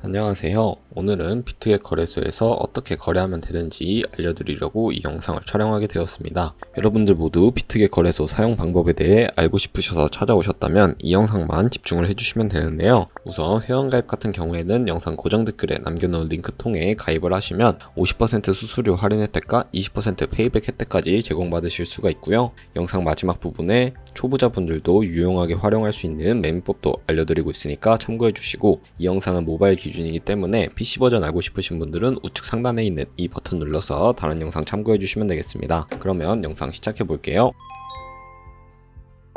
안녕하세요. 오늘은 비트겟 거래소에서 어떻게 거래하면 되는지 알려드리려고 이 영상을 촬영하게 되었습니다. 여러분들 모두 비트겟 거래소 사용 방법에 대해 알고 싶으셔서 찾아오셨다면 이 영상만 집중을 해주시면 되는데요. 우선 회원가입 같은 경우에는 영상 고정 댓글에 남겨놓은 링크 통해 가입을 하시면 50% 수수료 할인 혜택과 20% 페이백 혜택까지 제공받으실 수가 있고요. 영상 마지막 부분에 초보자분들도 유용하게 활용할 수 있는 매매법도 알려드리고 있으니까 참고해주시고, 이 영상은 모바일 기준이기 때문에 PC 버전 알고 싶으신 분들은 우측 상단에 있는 이 버튼 눌러서 다른 영상 참고해주시면 되겠습니다. 그러면 영상 시작해볼게요.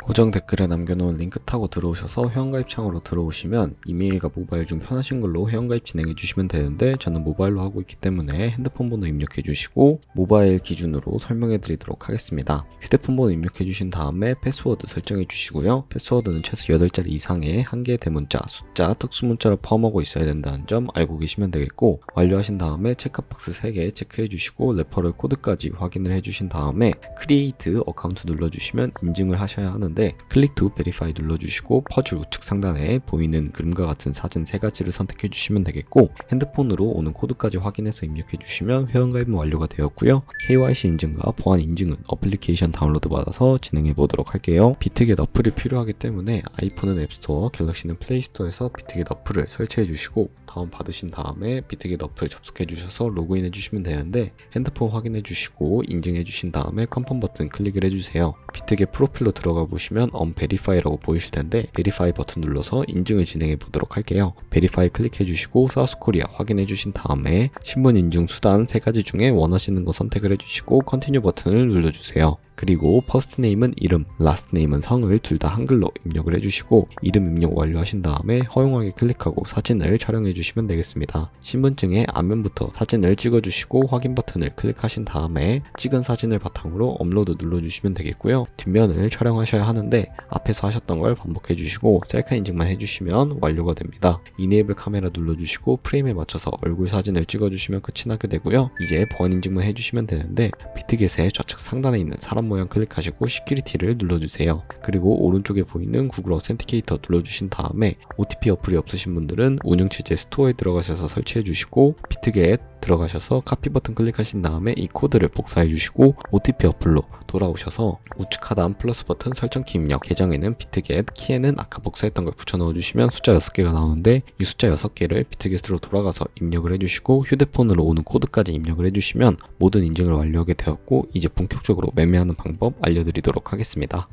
고정 댓글에 남겨놓은 링크 타고 들어오셔서 회원가입 창으로 들어오시면 이메일과 모바일 중 편하신 걸로 회원가입 진행해 주시면 되는데, 저는 모바일로 하고 있기 때문에 핸드폰 번호 입력해 주시고 모바일 기준으로 설명해 드리도록 하겠습니다. 휴대폰 번호 입력해 주신 다음에 패스워드 설정해 주시고요. 패스워드는 최소 8자리 이상의 한 개의 대문자, 숫자, 특수문자를 포함하고 있어야 된다는 점 알고 계시면 되겠고, 완료하신 다음에 체크박스 3개 체크해 주시고 레퍼럴 코드까지 확인을 해 주신 다음에 크리에이트 어카운트 눌러주시면 인증을 하셔야 하는데, 클릭 투 베리파이 눌러주시고 퍼즐 우측 상단에 보이는 그림과 같은 사진 3가지를 선택해 주시면 되겠고, 핸드폰으로 오는 코드까지 확인해서 입력해 주시면 회원가입은 완료가 되었고요. KYC 인증과 보안 인증은 어플리케이션 다운로드 받아서 진행해 보도록 할게요. 비트겟 어플이 필요하기 때문에 아이폰은 앱스토어, 갤럭시는 플레이스토어에서 비트겟 어플을 설치해 주시고 다운 받으신 다음에 비트겟 어플 접속해 주셔서 로그인 해 주시면 되는데, 핸드폰 확인해 주시고 인증해 주신 다음에 컨펌 버튼 클릭을 해 주세요. 비트겟 프로필로 들어가 보시면 언베리파이라고 보이실 텐데, 베리파이 버튼 눌러서 인증을 진행해 보도록 할게요. 베리파이 클릭해 주시고 사우스코리아 확인해 주신 다음에 신분 인증 수단 3가지 중에 원하시는 거 선택을 해 주시고 컨티뉴 버튼을 눌러 주세요. 그리고 퍼스트 네임은 이름, 라스트 네임은 성을 둘 다 한글로 입력을 해주시고, 이름 입력 완료하신 다음에 허용하게 클릭하고 사진을 촬영해 주시면 되겠습니다. 신분증의 앞면부터 사진을 찍어주시고 확인 버튼을 클릭하신 다음에 찍은 사진을 바탕으로 업로드 눌러주시면 되겠고요. 뒷면을 촬영하셔야 하는데 앞에서 하셨던 걸 반복해 주시고 셀카 인증만 해주시면 완료가 됩니다. 이네이블 카메라 눌러주시고 프레임에 맞춰서 얼굴 사진을 찍어주시면 끝이 나게 되고요. 이제 보안 인증만 해주시면 되는데, 비트겟의 좌측 상단에 있는 사람 모양 클릭하시고 시큐리티를 눌러주세요. 그리고 오른쪽에 보이는 구글 어센티케이터 눌러주신 다음에 OTP 어플이 없으신 분들은 운영체제 스토어에 들어가셔서 설치해 주시고 비트겟 들어가셔서 카피 버튼 클릭하신 다음에 이 코드를 복사해 주시고 OTP 어플로 돌아오셔서 우측 하단 플러스 버튼 설정키 입력, 계정에는 비트겟, 키에는 아까 복사했던 걸 붙여 넣어 주시면 숫자 6개가 나오는데, 이 숫자 6개를 비트겟으로 돌아가서 입력을 해 주시고 휴대폰으로 오는 코드까지 입력을 해 주시면 모든 인증을 완료하게 되었고, 이제 본격적으로 매매하는 방법 알려드리도록 하겠습니다.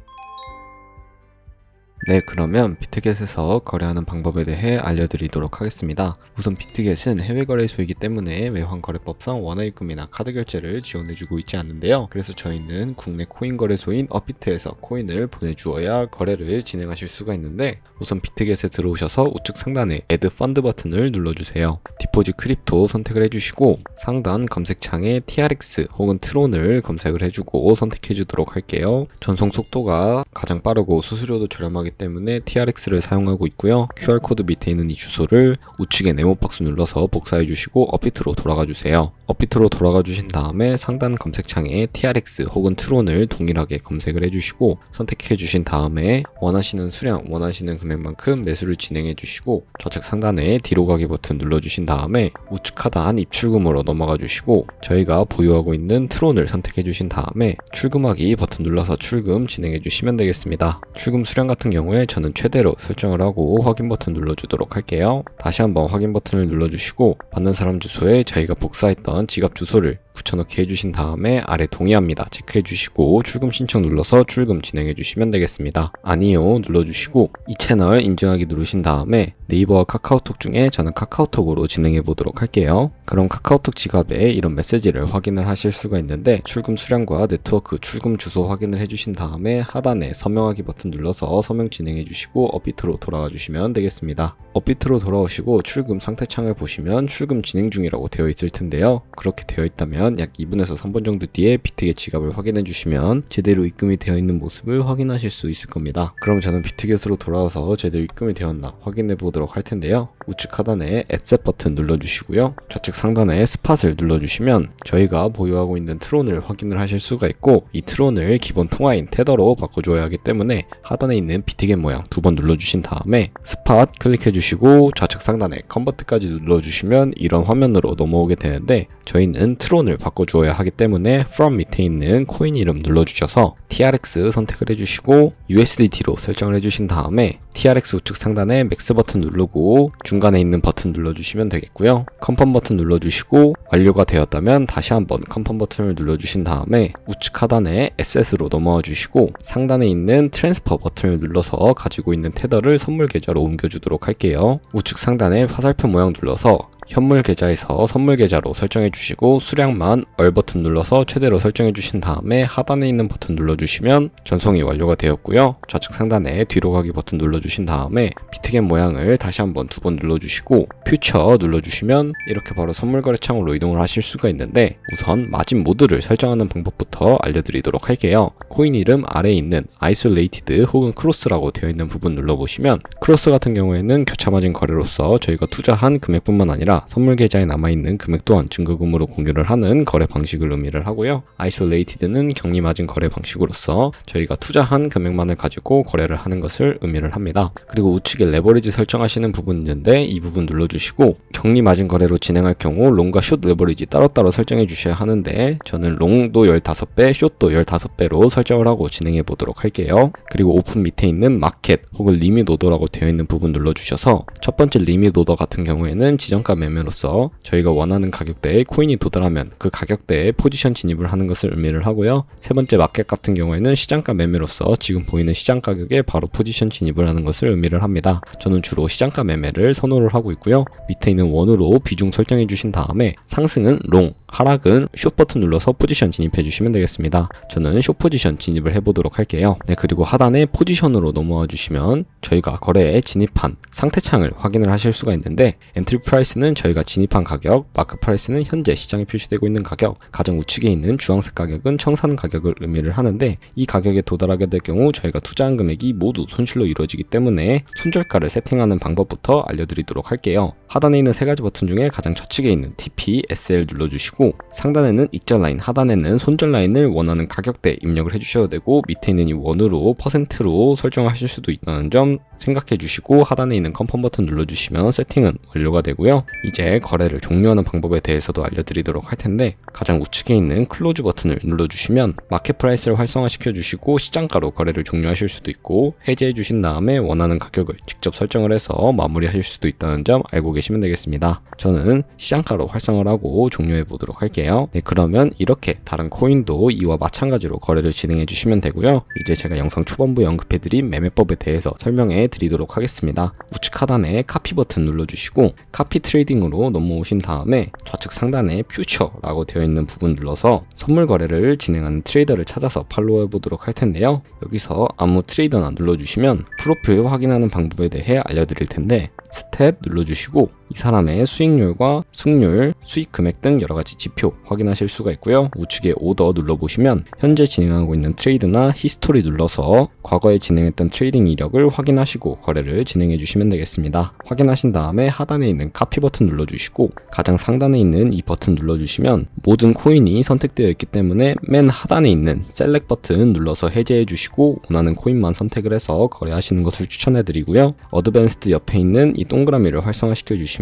네, 그러면 비트겟에서 거래하는 방법에 대해 알려드리도록 하겠습니다. 우선 비트겟은 해외 거래소이기 때문에 외환거래법상 원화입금이나 카드 결제를 지원해주고 있지 않는데요. 그래서 저희는 국내 코인 거래소인 업비트에서 코인을 보내주어야 거래를 진행하실 수가 있는데, 우선 비트겟에 들어오셔서 우측 상단에 Add Fund 버튼을 눌러주세요. 디포짓 크립토 선택을 해주시고 상단 검색창에 TRX 혹은 트론을 검색을 해주고 선택해주도록 할게요. 전송 속도가 가장 빠르고 수수료도 저렴하기 때문에 TRX를 사용하고 있고요. QR코드 밑에 있는 이 주소를 우측에 네모박스 눌러서 복사해 주시고 업비트로 돌아가 주세요. 업비트로 돌아가 주신 다음에 상단 검색창에 TRX 혹은 트론을 동일하게 검색을 해주시고 선택해 주신 다음에 원하시는 수량, 원하시는 금액만큼 매수를 진행해 주시고 좌측 상단에 뒤로 가기 버튼 눌러주신 다음에 우측 하단 입출금으로 넘어가 주시고 저희가 보유하고 있는 트론을 선택해 주신 다음에 출금하기 버튼 눌러서 출금 진행해 주시면 되겠습니다. 출금 수량 같은 경우에 저는 최대로 설정을 하고 확인 버튼 눌러주도록 할게요. 다시 한번 확인 버튼을 눌러주시고 받는 사람 주소에 저희가 복사했던 지갑 주소를 붙여넣기 해주신 다음에 아래 동의합니다 체크해 주시고 출금 신청 눌러서 출금 진행해 주시면 되겠습니다. 아니요 눌러주시고 이 채널 인증하기 누르신 다음에 네이버와 카카오톡 중에 저는 카카오톡으로 진행해 보도록 할게요. 그럼 카카오톡 지갑에 이런 메시지를 확인을 하실 수가 있는데, 출금 수량과 네트워크 출금 주소 확인을 해주신 다음에 하단에 서명하기 버튼 눌러서 서명 진행해 주시고 업비트로 돌아가 주시면 되겠습니다. 업비트로 돌아오시고 출금 상태 창을 보시면 출금 진행 중이라고 되어 있을 텐데요. 그렇게 되어 있다면 누르시면 약 2분에서 3분 정도 뒤에 비트게 지갑을 확인해 주시면 제대로 입금이 되어 있는 모습을 확인하실 수 있을 겁니다. 그럼 저는 비트겟으로 돌아와서 제대로 입금이 되었나 확인해 보도록 할 텐데요. 우측 하단에 앳셋 버튼 눌러주시고요. 좌측 상단에 스팟을 눌러주시면 저희가 보유하고 있는 트론을 확인을 하실 수가 있고, 이 트론을 기본 통화인 테더로 바꿔줘야 하기 때문에 하단에 있는 비트겟 모양 두 번 눌러주신 다음에 스팟 클릭해주시고 좌측 상단에 컨버트까지 눌러주시면 이런 화면으로 넘어오게 되는데, 저희는 트론을 바꿔주어야 하기 때문에 from 밑에 있는 코인 이름 눌러주셔서 TRX 선택을 해주시고 USDT로 설정을 해주신 다음에 TRX 우측 상단에 맥스 버튼 누르고 중간에 있는 버튼 눌러주시면 되겠고요. 컨펌 버튼 눌러주시고 완료가 되었다면 다시 한번 컨펌 버튼을 눌러주신 다음에 우측 하단에 Asset으로 넘어와 주시고 상단에 있는 트랜스퍼 버튼을 눌러서 가지고 있는 테더를 선물 계좌로 옮겨주도록 할게요. 우측 상단에 화살표 모양 눌러서 현물 계좌에서 선물 계좌로 설정해 주시고 수량만 얼 버튼 눌러서 최대로 설정해 주신 다음에 하단에 있는 버튼 눌러주시면 전송이 완료가 되었고요. 좌측 상단에 뒤로 가기 버튼 눌러주신 다음에 비트겟 모양을 다시 한번 두 번 눌러주시고 퓨처 눌러주시면 이렇게 바로 선물 거래 창으로 이동을 하실 수가 있는데, 우선 마진 모드를 설정하는 방법부터 알려드리도록 할게요. 코인 이름 아래에 있는 아이솔레이티드 혹은 크로스라고 되어 있는 부분 눌러보시면 크로스 같은 경우에는 교차 마진 거래로서 저희가 투자한 금액뿐만 아니라 선물 계좌에 남아있는 금액 또한 증거금으로 공유를 하는 거래 방식을 의미를 하고요. 아이솔레이티드는 격리 마진 거래 방식으로서 저희가 투자한 금액만을 가지고 거래를 하는 것을 의미를 합니다. 그리고 우측에 레버리지 설정하시는 부분이 있는데 이 부분 눌러주시고 격리 마진 거래로 진행할 경우 롱과 숏 레버리지 따로따로 설정해 주셔야 하는데, 저는 롱도 15배, 숏도 15배로 설정을 하고 진행해 보도록 할게요. 그리고 오픈 밑에 있는 마켓 혹은 리밋 오더라고 되어 있는 부분 눌러주셔서 첫 번째 리밋 오더 같은 경우에는 지정가 매매로서 저희가 원하는 가격대에 코인이 도달하면 그 가격대에 포지션 진입을 하는 것을 의미를 하고요. 세 번째 마켓 같은 경우에는 시장가 매매로서 지금 보이는 시장 가격에 바로 포지션 진입을 하는 것을 의미를 합니다. 저는 주로 시장가 매매를 선호를 하고 있고요. 밑에 있는 원으로 비중 설정해 주신 다음에 상승은 롱, 하락은 숏 버튼 눌러서 포지션 진입해 주시면 되겠습니다. 저는 숏 포지션 진입을 해보도록 할게요. 네, 그리고 하단에 포지션으로 넘어와 주시면 저희가 거래에 진입한 상태창을 확인을 하실 수가 있는데, 엔트리 프라이스는 저희가 진입한 가격, 마크 프라이스는 현재 시장에 표시되고 있는 가격, 가장 우측에 있는 주황색 가격은 청산 가격을 의미를 하는데, 이 가격에 도달하게 될 경우 저희가 투자한 금액이 모두 손실로 이루어지기 때문에 손절가를 세팅하는 방법부터 알려드리도록 할게요. 하단에 있는 세 가지 버튼 중에 가장 좌측에 있는 TP, SL 눌러주시고 상단에는 익절 라인, 하단에는 손절 라인을 원하는 가격대 입력을 해주셔도 되고, 밑에 있는 이 원으로 퍼센트로 설정하실 수도 있다는 점 생각해 주시고 하단에 있는 컨펌 버튼 눌러주시면 세팅은 완료가 되고요. 이제 거래를 종료하는 방법에 대해서도 알려드리도록 할 텐데, 가장 우측에 있는 클로즈 버튼을 눌러주시면 마켓 프라이스를 활성화시켜 주시고 시장가로 거래를 종료하실 수도 있고, 해제해 주신 다음에 원하는 가격을 직접 설정을 해서 마무리하실 수도 있다는 점 알고 계시면 되겠습니다. 저는 시장가로 활성화를 하고 종료해 보도록 할게요. 네, 그러면 이렇게 다른 코인도 이와 마찬가지로 거래를 진행해 주시면 되고요. 이제 제가 영상 초반부에 언급해드린 매매법에 대해서 설명해 드리도록 하겠습니다. 우측 하단에 카피 버튼 눌러주시고 카피 트레이딩으로 넘어오신 다음에 좌측 상단에 퓨처라고 되어 있는 부분 눌러서 선물 거래를 진행하는 트레이더를 찾아서 팔로우해 보도록 할 텐데요. 여기서 아무 트레이더나 눌러주시면 프로필 확인하는 방법에 대해 알려드릴 텐데, 스탯 눌러주시고 이 사람의 수익률과 승률, 수익 금액 등 여러가지 지표 확인하실 수가 있고요. 우측에 오더 눌러보시면 현재 진행하고 있는 트레이드나 히스토리 눌러서 과거에 진행했던 트레이딩 이력을 확인하시고 거래를 진행해 주시면 되겠습니다. 확인하신 다음에 하단에 있는 카피 버튼 눌러주시고 가장 상단에 있는 이 버튼 눌러주시면 모든 코인이 선택되어 있기 때문에 맨 하단에 있는 셀렉 버튼 눌러서 해제해 주시고 원하는 코인만 선택을 해서 거래하시는 것을 추천해 드리고요. 어드밴스드 옆에 있는 이 동그라미를 활성화시켜 주시면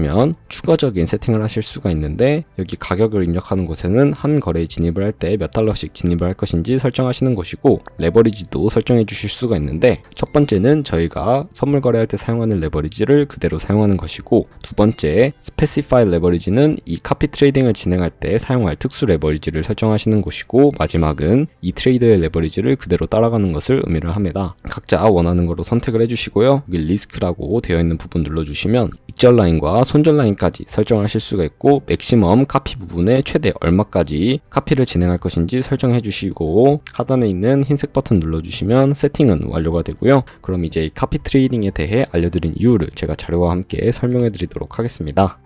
추가적인 세팅을 하실 수가 있는데, 여기 가격을 입력하는 곳에는 한 거래에 진입을 할 때 몇 달러씩 진입을 할 것인지 설정하시는 것이고, 레버리지도 설정해 주실 수가 있는데, 첫 번째는 저희가 선물 거래할 때 사용하는 레버리지를 그대로 사용하는 것이고, 두 번째 스페시파이 레버리지는 이 카피 트레이딩을 진행할 때 사용할 특수 레버리지를 설정하시는 것이고, 마지막은 이 트레이더의 레버리지를 그대로 따라가는 것을 의미를 합니다. 각자 원하는 거로 선택을 해주시고요. 여기 리스크라고 되어 있는 부분 눌러주시면 익절 라인과 손절 라인까지 설정하실 수가 있고, 맥시멈 카피 부분에 최대 얼마까지 카피를 진행할 것인지 설정해 주시고, 하단에 있는 흰색 버튼 눌러주시면 세팅은 완료가 되고요. 그럼 이제 이 카피 트레이딩에 대해 알려드린 이유를 제가 자료와 함께 설명해 드리도록 하겠습니다.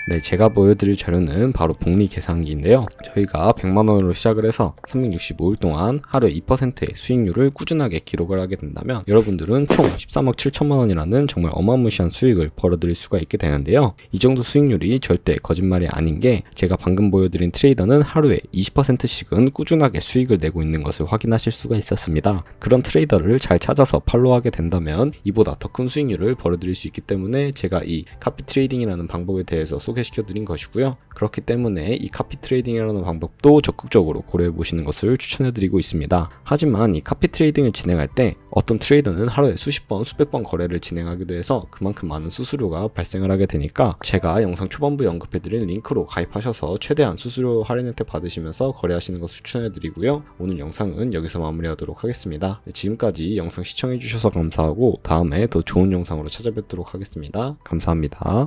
네, 제가 보여드릴 자료는 바로 복리 계산기인데요. 저희가 100만원으로 시작을 해서 365일 동안 하루에 2%의 수익률을 꾸준하게 기록을 하게 된다면 여러분들은 총 13억 7천만원이라는 정말 어마무시한 수익을 벌어들일 수가 있게 되는데요. 이 정도 수익률이 절대 거짓말이 아닌 게 제가 방금 보여드린 트레이더는 하루에 20%씩은 꾸준하게 수익을 내고 있는 것을 확인하실 수가 있었습니다. 그런 트레이더를 잘 찾아서 팔로우하게 된다면 이보다 더 큰 수익률을 벌어들일 수 있기 때문에 제가 이 카피 트레이딩이라는 방법에 대해서 소개시켜 드린 것이고요. 그렇기 때문에 이 카피 트레이딩이라는 방법도 적극적으로 고려해 보시는 것을 추천해 드리고 있습니다. 하지만 이 카피 트레이딩을 진행할 때 어떤 트레이더는 하루에 수십 번, 수백 번 거래를 진행하기도 해서 그만큼 많은 수수료가 발생을 하게 되니까 제가 영상 초반부에 언급해 드린 링크로 가입하셔서 최대한 수수료 할인 혜택 받으시면서 거래하시는 것을 추천해 드리고요. 오늘 영상은 여기서 마무리하도록 하겠습니다. 지금까지 영상 시청해 주셔서 감사하고 다음에 더 좋은 영상으로 찾아뵙도록 하겠습니다. 감사합니다.